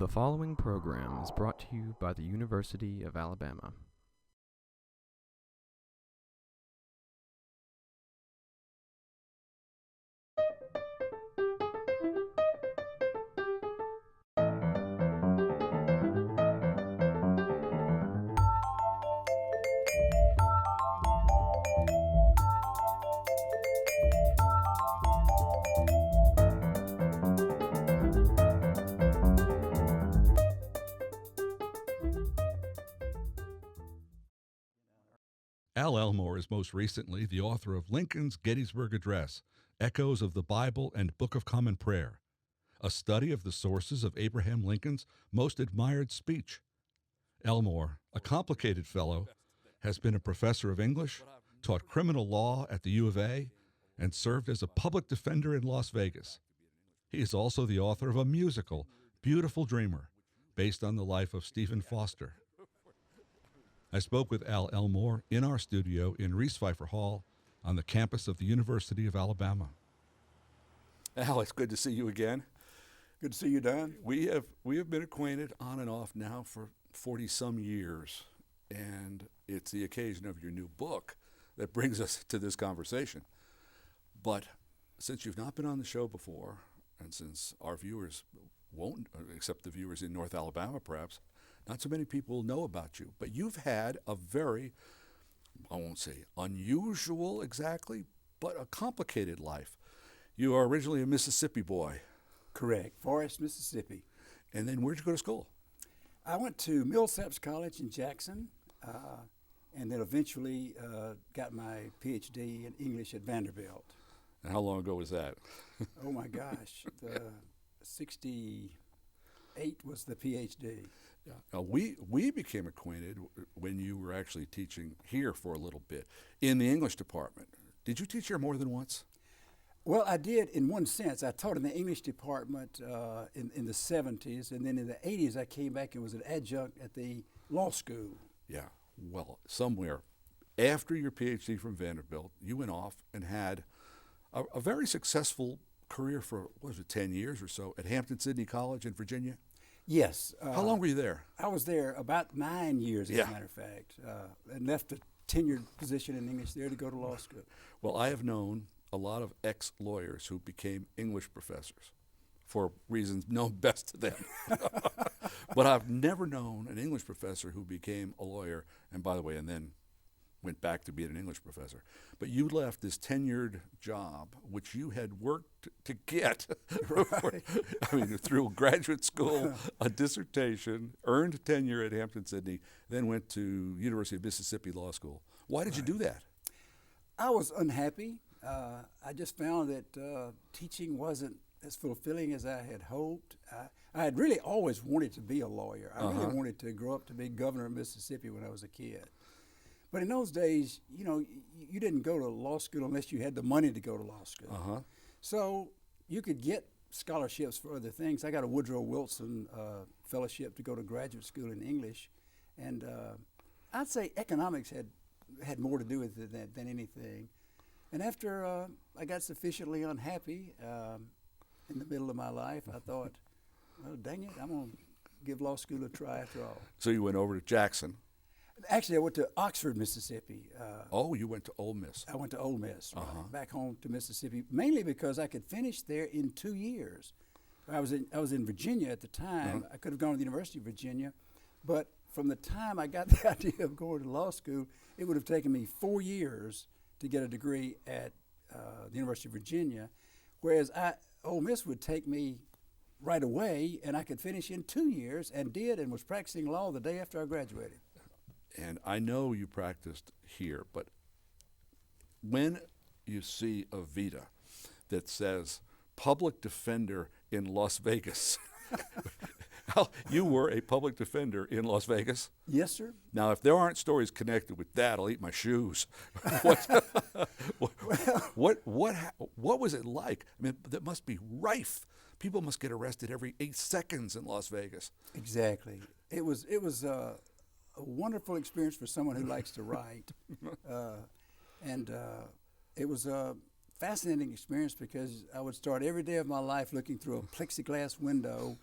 The following program is brought to you by the University of Alabama. Al Elmore is most recently the author of Lincoln's Gettysburg Address, Echoes of the Bible and Book of Common Prayer, a study of the sources of Abraham Lincoln's most admired speech. Elmore, a complicated fellow, has been a professor of English, taught criminal law at the U of A, and served as a public defender in Las Vegas. He is also the author of a musical, Beautiful Dreamer, based on the life of Stephen Foster. I spoke with Al Elmore in our studio in Reese Pfeiffer Hall on the campus of the University of Alabama. Al, it's good to see you again. Good to see you, Don. We have been acquainted on and off now for 40-some years, and it's the occasion of your new book that brings us to this conversation. But since you've not been on the show before, and since our viewers won't, except the viewers in North Alabama perhaps, not so many people know about you, but you've had a very, I won't say unusual exactly, but a complicated life. You are originally a Mississippi boy. Correct. Forest, Mississippi. And then where'd you go to school? I went to Millsaps College in Jackson, and then eventually got my PhD in English at Vanderbilt. And how long ago was that? Oh my gosh, 68 was the PhD. Yeah. Now, we became acquainted when you were actually teaching here for a little bit in the English department. Did you teach here more than once? Well, I did in one sense. I taught in the English department in the 70s, and then in the 80s I came back and was an adjunct at the law school. Yeah, well, somewhere after your PhD from Vanderbilt, you went off and had a very successful career for, what was it, 10 years or so at Hampton-Sydney College in Virginia? Yes. How long were you there? I was there about 9 years, as a matter of fact, and left a tenured position in English there to go to law school. Well, I have known a lot of ex-lawyers who became English professors for reasons known best to them. But I've never known an English professor who became a lawyer, and by the way, and then went back to being an English professor. But you left this tenured job, which you had worked to get, Right. I mean, through graduate school, a dissertation, earned tenure at Hampton-Sydney, then went to University of Mississippi Law School. Why did you do that? I was unhappy. I just found that teaching wasn't as fulfilling as I had hoped. I had really always wanted to be a lawyer. I really wanted to grow up to be governor of Mississippi when I was a kid. But in those days, you know, you didn't go to law school unless you had the money to go to law school. So you could get scholarships for other things. I got a Woodrow Wilson fellowship to go to graduate school in English. And I'd say economics had more to do with it than anything. And after I got sufficiently unhappy in the middle of my life, I thought, well, dang it, I'm going to give law school a try after all. So you went over to Jackson. Actually, I went to Oxford, Mississippi. Oh, you went to Ole Miss. I went to Ole Miss, right, back home to Mississippi, mainly because I could finish there in 2 years. I was in Virginia at the time. I could have gone to the University of Virginia, but from the time I got the idea of going to law school, it would have taken me 4 years to get a degree at the University of Virginia, whereas Ole Miss would take me right away, and I could finish in 2 years, and did, and was practicing law the day after I graduated. And I know you practiced here, but when you see a vita that says public defender in Las Vegas, you were a public defender in Las Vegas? Yes, sir. Now, if there aren't stories connected with that, I'll eat my shoes. What was it like? I mean, that must be rife. People must get arrested every 8 seconds in Las Vegas. Exactly. It was a wonderful experience for someone who likes to write, and it was a fascinating experience because I would start every day of my life looking through a plexiglass window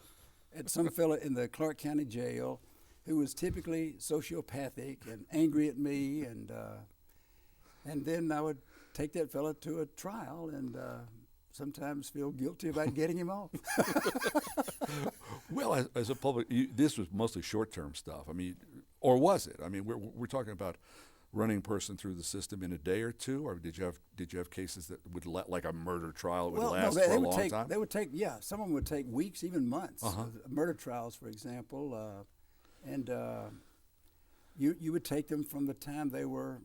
at some fella in the Clark County Jail who was typically sociopathic and angry at me, and then I would take that fella to a trial and sometimes feel guilty about getting him off. Well, as a public, this was mostly short-term stuff. I mean, or was it? I mean, we're talking about running a person through the system in a day or two, or did you have cases that would like a murder trial would last for a long time? They would take, some of them would take weeks, even months. Murder trials, for example, and you would take them from the time they were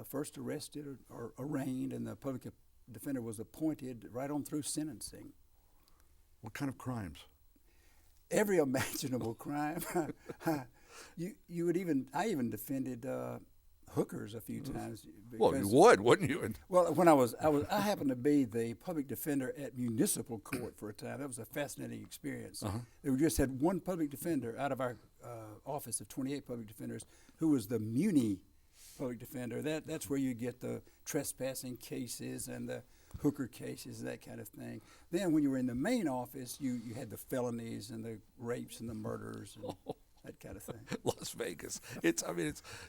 first arrested or arraigned, and the public defender was appointed right on through sentencing. What kind of crimes? Every imaginable crime. I even defended hookers a few times. Well, you would, wouldn't you? Well, when I happened to be the public defender at municipal court for a time. That was a fascinating experience. We just had one public defender out of our office of 28 public defenders who was the muni public defender. That's where you get the trespassing cases and the hooker cases, that kind of thing. Then when you were in the main office, you had the felonies and the rapes and the murders and that kind of thing. Las Vegas.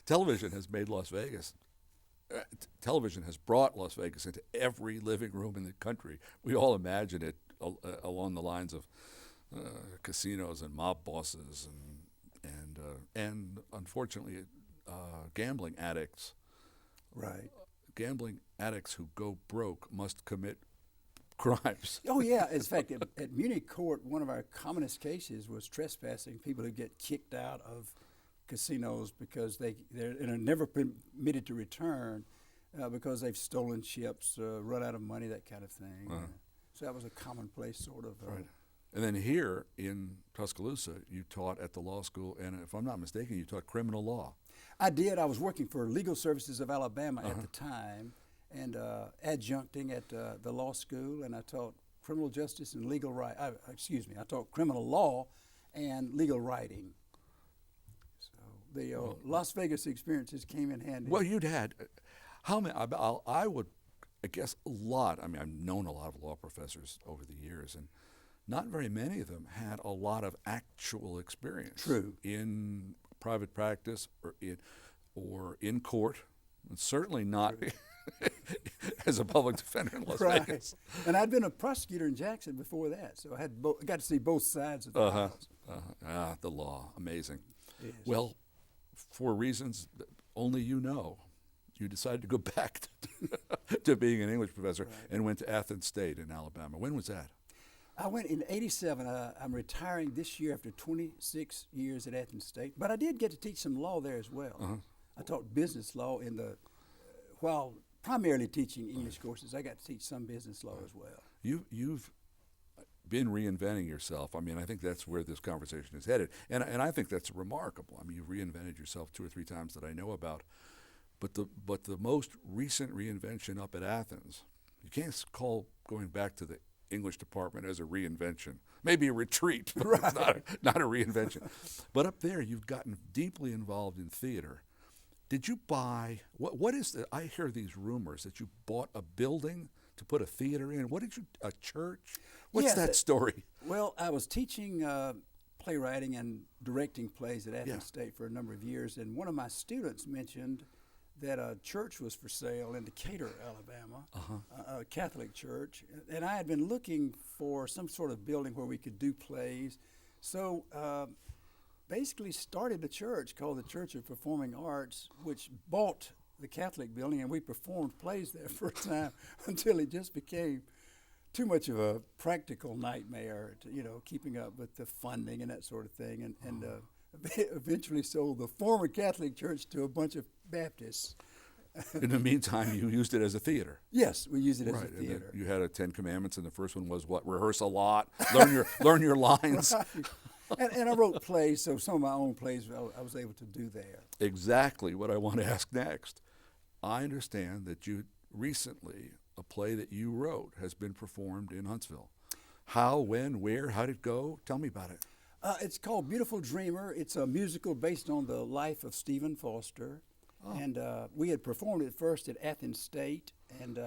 Television has made Las Vegas. Television has brought Las Vegas into every living room in the country. We all imagine it along the lines of casinos and mob bosses and unfortunately gambling addicts. Right. Gambling addicts who go broke must commit crimes. Oh, yeah. In fact, at Munich court, one of our commonest cases was trespassing, people who get kicked out of casinos because they're never permitted to return because they've stolen ships, run out of money, that kind of thing. So that was a commonplace sort of. Right. And then here in Tuscaloosa, you taught at the law school, and if I'm not mistaken, you taught criminal law. I did. I was working for Legal Services of Alabama at the time, and adjuncting at the law school, and I taught criminal justice and legal right. I taught criminal law and legal writing. So the Las Vegas experiences came in handy. Well, you'd had how many? I would guess a lot. I mean, I've known a lot of law professors over the years, and not very many of them had a lot of actual experience. True. In private practice or in court, and certainly not as a public defender in Las Vegas. And I'd been a prosecutor in Jackson before that, so I got to see both sides of the house. The law, amazing. Yes. Well, for reasons that only you know, you decided to go back to being an English professor and went to Athens State in Alabama. When was that? I went in '87. I'm retiring this year after 26 years at Athens State, but I did get to teach some law there as well. I taught business law while primarily teaching English courses. I got to teach some business law as well. You've been reinventing yourself. I mean, I think that's where this conversation is headed, and I think that's remarkable. I mean, you've reinvented yourself 2 or 3 times that I know about, but the most recent reinvention up at Athens, you can't call going back to the English department as a reinvention. Maybe a retreat, but it's not a reinvention. But up there, you've gotten deeply involved in theater. Did you buy, what is the, I hear these rumors that you bought a building to put a theater in. What did you, a church? What's that story? Well, I was teaching playwriting and directing plays at Athens State for a number of years, and one of my students mentioned that a church was for sale in Decatur, Alabama, a Catholic church. And I had been looking for some sort of building where we could do plays. So basically started a church called the Church of Performing Arts, which bought the Catholic building, and we performed plays there for a time until it just became too much of a practical nightmare, to, keeping up with the funding and that sort of thing. And eventually sold the former Catholic church to a bunch of Baptists. In the meantime, you used it as a theater. Yes, we used it as a theater. And you had a 10 Commandments, and the first one was what? Rehearse a lot, learn your lines. Right. And I wrote plays, so some of my own plays I was able to do there. Exactly what I want to ask next. I understand that you recently, a play that you wrote has been performed in Huntsville. How, when, where, how did it go? Tell me about it. It's called Beautiful Dreamer. It's a musical based on the life of Stephen Foster. And we had performed it first at Athens State, and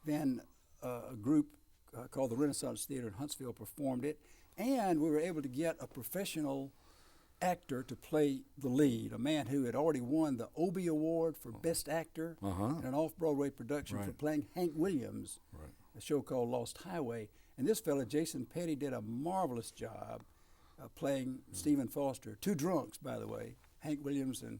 then a group called the Renaissance Theater in Huntsville performed it. And we were able to get a professional actor to play the lead, a man who had already won the Obie Award for Best Actor in an off-Broadway production for playing Hank Williams, a show called Lost Highway. And this fella, Jason Petty, did a marvelous job playing Stephen Foster. Two drunks, by the way, Hank Williams and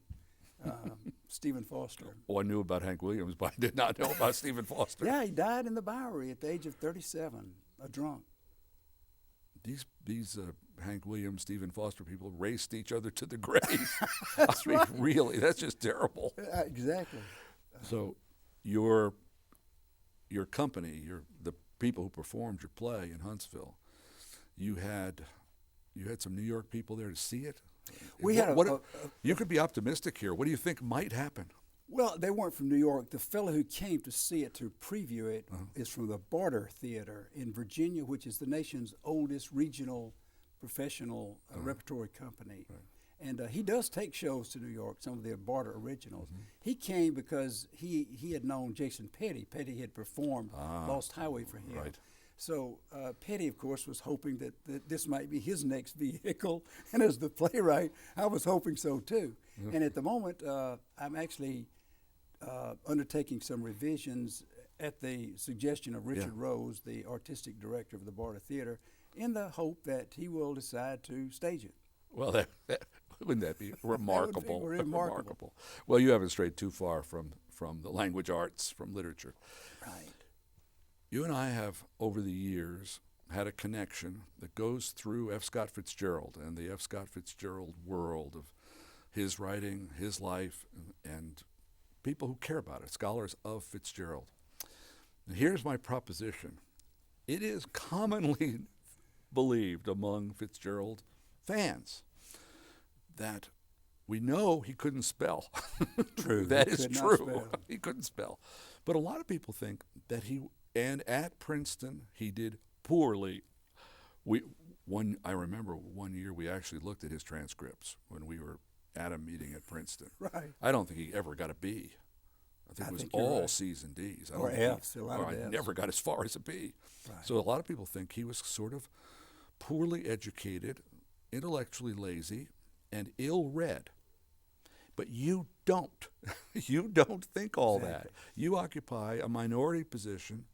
Stephen Foster. Oh, I knew about Hank Williams, but I did not know about Stephen Foster. Yeah, he died in the Bowery at the age of 37, a drunk. These Hank Williams, Stephen Foster people raced each other to the grave. That's right. Really, that's just terrible. Exactly. So your company, the people who performed your play in Huntsville, you had some New York people there to see it? We you could be optimistic here. What do you think might happen? Well, they weren't from New York. The fellow who came to see it, to preview it, is from the Barter Theater in Virginia, which is the nation's oldest regional professional repertory company. Right. And he does take shows to New York, some of the Barter originals. He came because he had known Jason Petty. Petty had performed Lost Highway for him. Right. So Petty, of course, was hoping that this might be his next vehicle. And as the playwright, I was hoping so too. And at the moment, I'm actually undertaking some revisions at the suggestion of Richard Rose, the artistic director of the Barter Theater, in the hope that he will decide to stage it. Well, wouldn't that be remarkable? That would be remarkable. Well, you haven't strayed too far from the language arts, from literature. Right. You and I have, over the years, had a connection that goes through F. Scott Fitzgerald and the F. Scott Fitzgerald world of his writing, his life, and people who care about it, scholars of Fitzgerald. And here's my proposition. It is commonly believed among Fitzgerald fans that we know he couldn't spell. True. That is true. He couldn't spell. But a lot of people think that and at Princeton, he did poorly. I remember one year we actually looked at his transcripts when we were at a meeting at Princeton. Right. I don't think he ever got a B. I think it was all C's and D's. Or F's. I never got as far as a B. Right. So a lot of people think he was sort of poorly educated, intellectually lazy, and ill-read. But you don't. You don't think all that. You occupy a minority position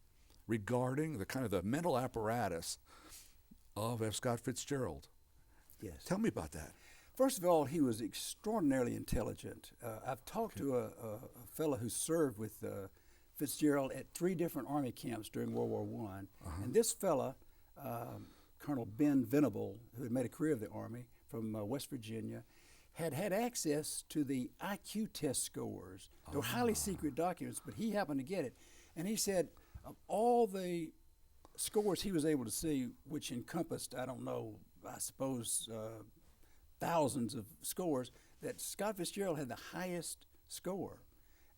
regarding the kind of the mental apparatus of F. Scott Fitzgerald. Yes. Tell me about that. First of all, he was extraordinarily intelligent. I've talked to a fellow who served with Fitzgerald at 3 different Army camps during World War I. And this fellow, Colonel Ben Venable, who had made a career of the Army from West Virginia, had access to the IQ test scores. They were highly secret documents, but he happened to get it. And he said of all the scores he was able to see, which encompassed, I don't know, I suppose thousands of scores, that Scott Fitzgerald had the highest score.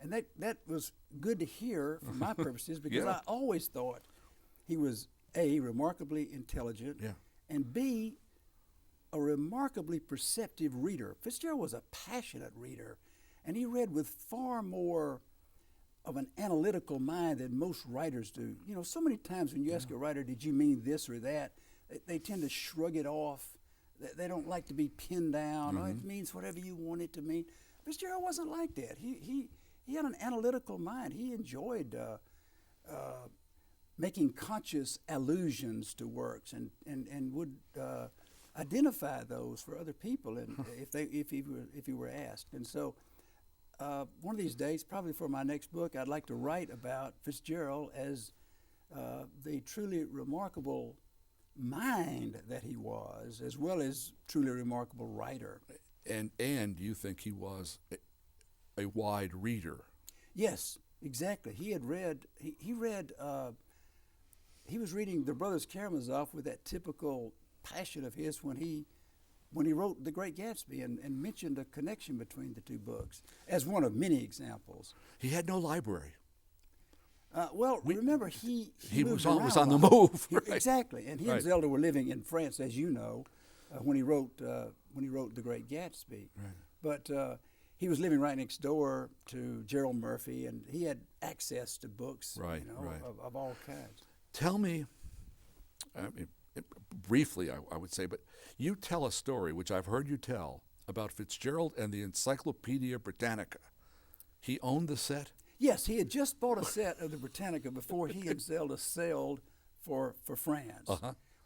And that was good to hear for my purposes, because I always thought he was A, remarkably intelligent, and B, a remarkably perceptive reader. Fitzgerald was a passionate reader, and he read with far more of an analytical mind than most writers do. You know, so many times when you ask a writer, did you mean this or that, they tend to shrug it off. They don't like to be pinned down. Oh, it means whatever you want it to mean. Fitzgerald wasn't like that. He had an analytical mind. He enjoyed making conscious allusions to works and would identify those for other people, and if he were asked. And so, one of these days, probably for my next book, I'd like to write about Fitzgerald as the truly remarkable mind that he was, as well as truly remarkable writer. And you think he was a wide reader? Yes, exactly. He had read. He read. He was reading the Brothers Karamazov with that typical passion of his when he wrote The Great Gatsby, and mentioned a connection between the two books as one of many examples. He had no library. Remember, he was always on the move. Right? Exactly, and he and Zelda were living in France, as you know, when he wrote The Great Gatsby. Right. But he was living right next door to Gerald Murphy, and he had access to books, of all kinds. Tell me, briefly, I would say, but you tell a story, which I've heard you tell, about Fitzgerald and the Encyclopedia Britannica. He owned the set? Yes, he had just bought a set of the Britannica before he and Zelda sailed for France,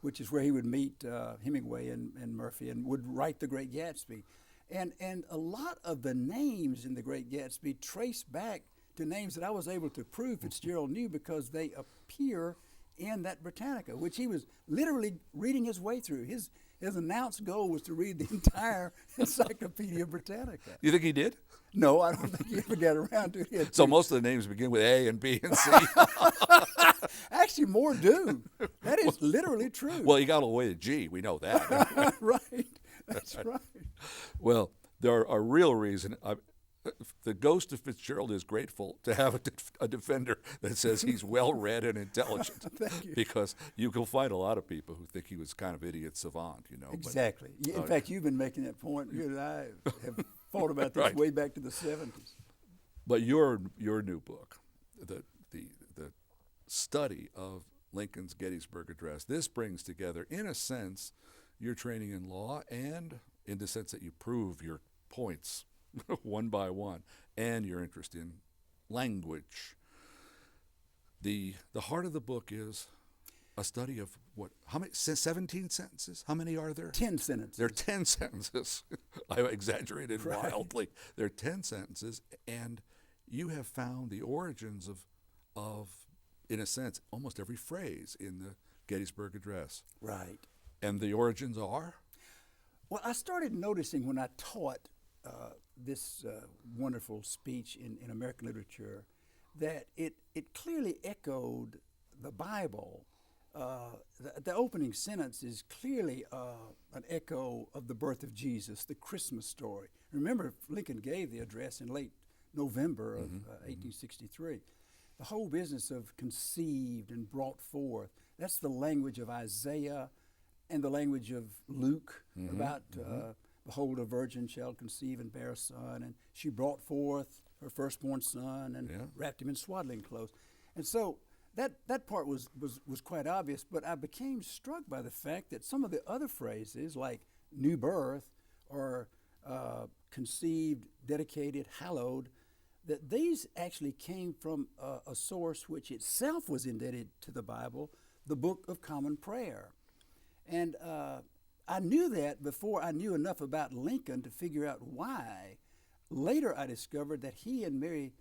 which is where he would meet Hemingway and Murphy and would write The Great Gatsby. And a lot of the names in The Great Gatsby trace back to names that I was able to prove Fitzgerald knew because they appear in that Britannica, which he was literally reading his way through. His announced goal was to read the entire Encyclopedia Britannica. You think he did? No, I don't think he ever got around to it. So most of the names begin with A and B and C. Actually, more do. That is literally true. Well, he got all the way to G. We know that. Right. That's right. Well, there are a real reason. The ghost of Fitzgerald is grateful to have a defender that says he's well-read and intelligent. Thank you. Because you can find a lot of people who think he was kind of idiot savant, Exactly. In fact, you've been making that point. You and I have thought about this Right. way back to the 70s. But your new book, the study of Lincoln's Gettysburg Address, this brings together, in a sense, your training in law and in the sense that you prove your points one by one, and your interest in language. The heart of the book is a study of how many, 17 sentences? How many are there? 10 sentences. There are 10 sentences. I exaggerated Right. wildly. There are 10 sentences, and you have found the origins of, in a sense, almost every phrase in the Gettysburg Address. Right. And the origins are? Well, I started noticing when I taught this wonderful speech in American literature that it clearly echoed the Bible. The opening sentence is clearly an echo of the birth of Jesus, the Christmas story. Remember, Lincoln gave the address in late November of 1863. The whole business of conceived and brought forth, that's the language of Isaiah and the language of Luke about behold, a virgin shall conceive and bear a son, and she brought forth her firstborn son and wrapped him in swaddling clothes. And so that part was quite obvious, but I became struck by the fact that some of the other phrases, like new birth or conceived, dedicated, hallowed, that these actually came from a source which itself was indebted to the Bible, the Book of Common Prayer. And I knew that before I knew enough about Lincoln to figure out why. Later I discovered that he and Mary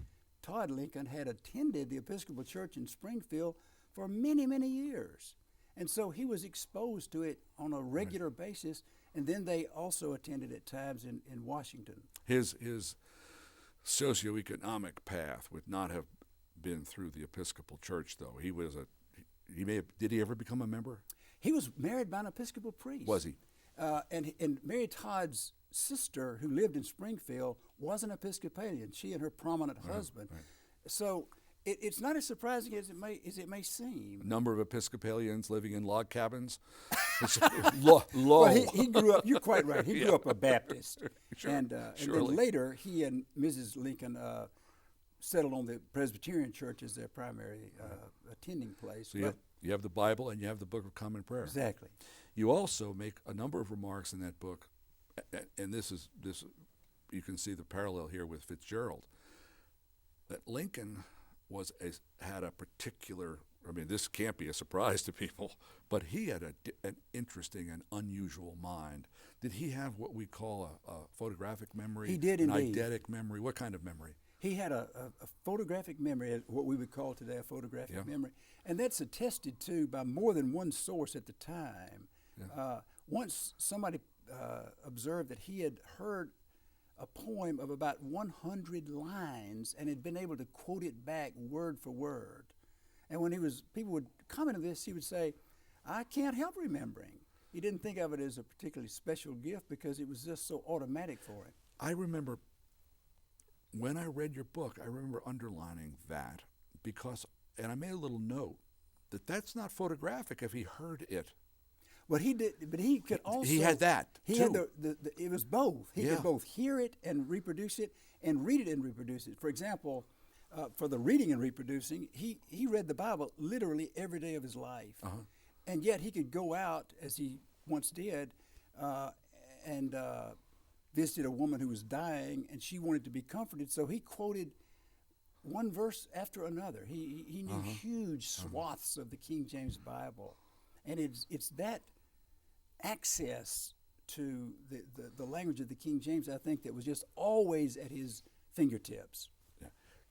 Todd Lincoln had attended the Episcopal Church in Springfield for many, many years. And so he was exposed to it on a regular basis, and then they also attended at times in Washington. His socioeconomic path would not have been through the Episcopal Church, though. Did he ever become a member? He was married by an Episcopal priest. Was he? And Mary Todd's sister, who lived in Springfield, was an Episcopalian, she and her prominent husband. Right. So it's not as surprising as it may seem. A number of Episcopalians living in log cabins. Well, he grew up, you're quite right, he grew up a Baptist. Sure, and then surely. later, he and Mrs. Lincoln settled on the Presbyterian Church as their primary attending place. So you have the Bible and you have the Book of Common Prayer. Exactly. You also make a number of remarks in that book, and this you can see the parallel here with Fitzgerald, that Lincoln had a particular, this can't be a surprise to people, but he had an interesting and unusual mind. Did he have what we call a photographic memory? He did indeed. An eidetic memory? What kind of memory? He had a photographic memory, what we would call today a photographic memory. And that's attested to by more than one source at the time. Yeah. Once somebody observed that he had heard a poem of about 100 lines and had been able to quote it back word for word. And when people would comment on this, he would say, I can't help remembering. He didn't think of it as a particularly special gift because it was just so automatic for him. I remember when I read your book, I remember underlining that because, and I made a little note, that's not photographic if he heard it. Well, he did, but he could also. He had that. He too. had it was both. He could both hear it and reproduce it, and read it and reproduce it. For example, for the reading and reproducing, he read the Bible literally every day of his life, and yet he could go out, as he once did, and visited a woman who was dying, and she wanted to be comforted. So he quoted one verse after another. He knew huge swaths of the King James Bible, and it's that access to the language of the King James, I think, that was just always at his fingertips. Yeah.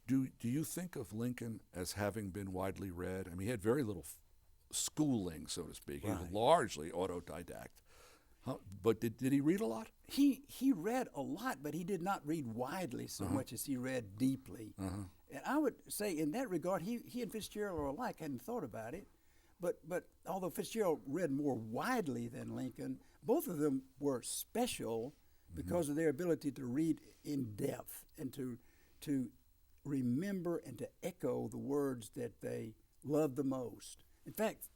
Do you think of Lincoln as having been widely read? I mean, he had very little schooling, so to speak. Right. He was largely autodidact. But did he read a lot? He read a lot, but he did not read widely so much as he read deeply. And I would say in that regard, he and Fitzgerald are alike. Hadn't thought about it. But although Fitzgerald read more widely than Lincoln, both of them were special because of their ability to read in depth and to remember and to echo the words that they loved the most. In fact,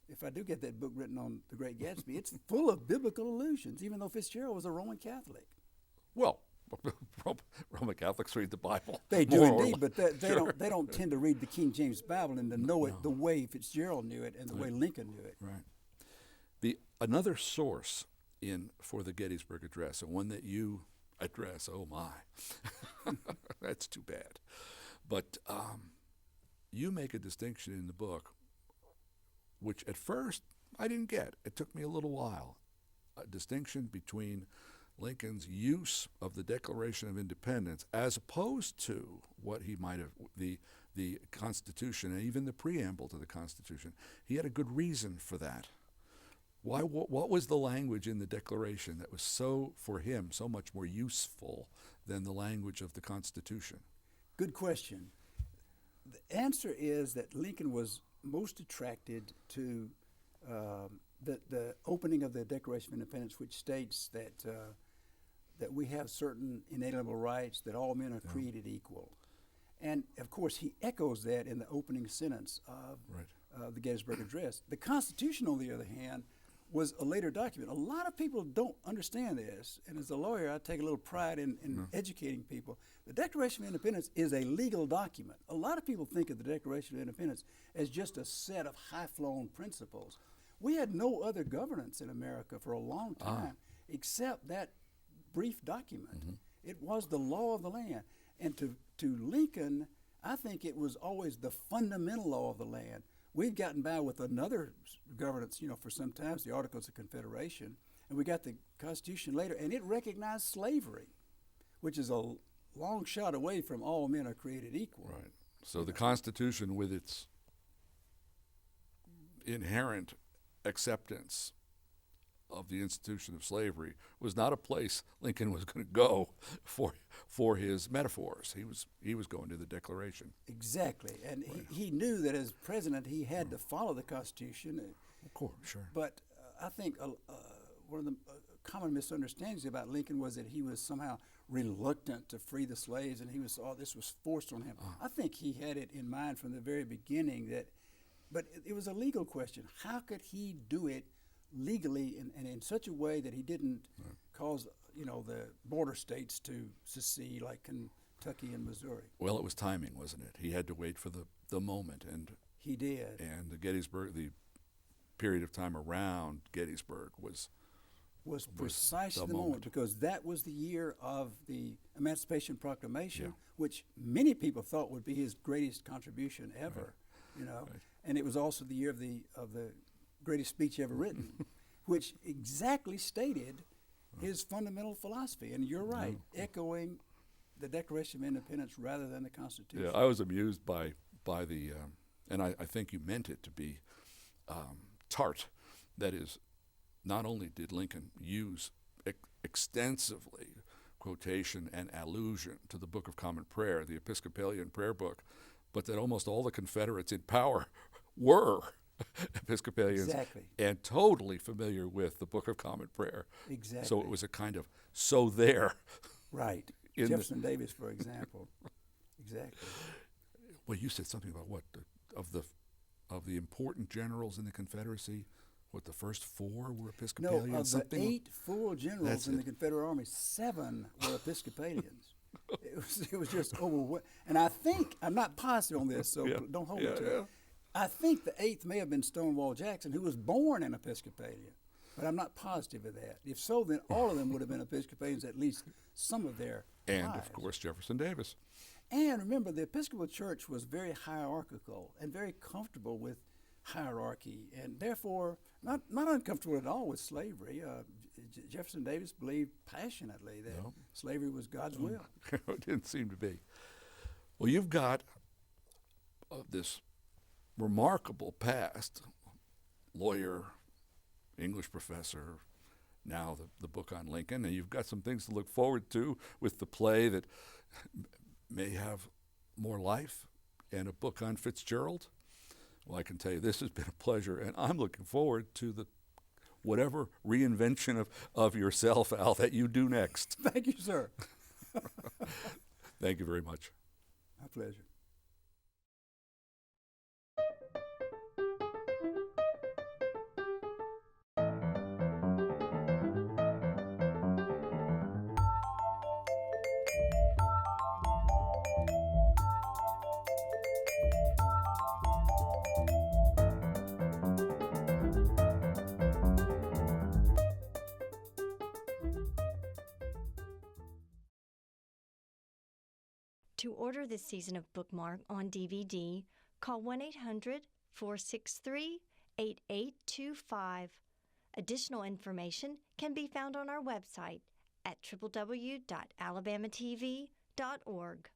if I do get that book written on The Great Gatsby, it's full of biblical allusions, even though Fitzgerald was a Roman Catholic. Well, Roman Catholics read the Bible. They do more indeed, but they don't tend to read the King James Bible and to know it the way Fitzgerald knew it and the way Lincoln knew it. Right. Another source for the Gettysburg Address, and one that you address, oh my, that's too bad. But you make a distinction in the book, which at first I didn't get. It took me a little while. A distinction between Lincoln's use of the Declaration of Independence as opposed to what he might have, the Constitution and even the preamble to the Constitution. He had a good reason for that. What was the language in the Declaration that was for him, so much more useful than the language of the Constitution? Good question. The answer is that Lincoln was most attracted to the opening of the Declaration of Independence, which states that we have certain inalienable rights, that all men are created equal. And, of course, he echoes that in the opening sentence of the Gettysburg Address. The Constitution, on the other hand, was a later document. A lot of people don't understand this, and as a lawyer, I take a little pride in educating people. The Declaration of Independence is a legal document. A lot of people think of the Declaration of Independence as just a set of high-flown principles. We had no other governance in America for a long time except that brief document. It was the law of the land. And to Lincoln, I think it was always the fundamental law of the land. We've gotten by with another governance, for some time, the Articles of Confederation, and we got the Constitution later, and it recognized slavery, which is a long shot away from all men are created equal. Right. So the Constitution, with its inherent acceptance of the institution of slavery, was not a place Lincoln was going to go for his metaphors. He was going to the Declaration. Exactly, and he knew that as president he had to follow the Constitution. Of course, sure. But I think one of the common misunderstandings about Lincoln was that he was somehow reluctant to free the slaves, and this was forced on him. I think he had it in mind from the very beginning but it was a legal question. How could he do it legally and in such a way that he didn't cause the border states to secede like Kentucky and Missouri? Well, it was timing, wasn't it? He had to wait for the moment, and he did. And the period of time around Gettysburg was precisely the moment, because that was the year of the Emancipation Proclamation, which many people thought would be his greatest contribution ever. And it was also the year of the greatest speech ever written, which exactly stated his fundamental philosophy. And you're right, echoing the Declaration of Independence rather than the Constitution. Yeah, I was amused by the, and I think you meant it to be tart. That is, not only did Lincoln use extensively quotation and allusion to the Book of Common Prayer, the Episcopalian prayer book, but that almost all the Confederates in power were Episcopalians and totally familiar with the Book of Common Prayer. Exactly. So it was a kind of there. Right. Jefferson Davis, for example. Exactly. Well, you said something about of the important generals in the Confederacy. What, the first 4 were Episcopalians? No, of the 8 full generals in the Confederate Army, 7 were Episcopalians. It was just overwhelming. And I think, I'm not positive on this, so don't hold me to it. I think the 8th may have been Stonewall Jackson, who was born an Episcopalian, but I'm not positive of that. If so, then all of them would have been Episcopalians at least some of their And, lives. of course, Jefferson Davis. And remember, the Episcopal Church was very hierarchical and very comfortable with hierarchy, and therefore not uncomfortable at all with slavery. Jefferson Davis believed passionately that slavery was God's will. It didn't seem to be. Well, you've got this remarkable past, lawyer, English professor, now the book on Lincoln, and you've got some things to look forward to with the play that may have more life, and a book on Fitzgerald. Well, I can tell you this has been a pleasure, and I'm looking forward to the whatever reinvention of yourself, Al, that you do next. Thank you, sir. Thank you very much. My pleasure. To order this season of Bookmark on DVD, call 1-800-463-8825. Additional information can be found on our website at www.alabamatv.org.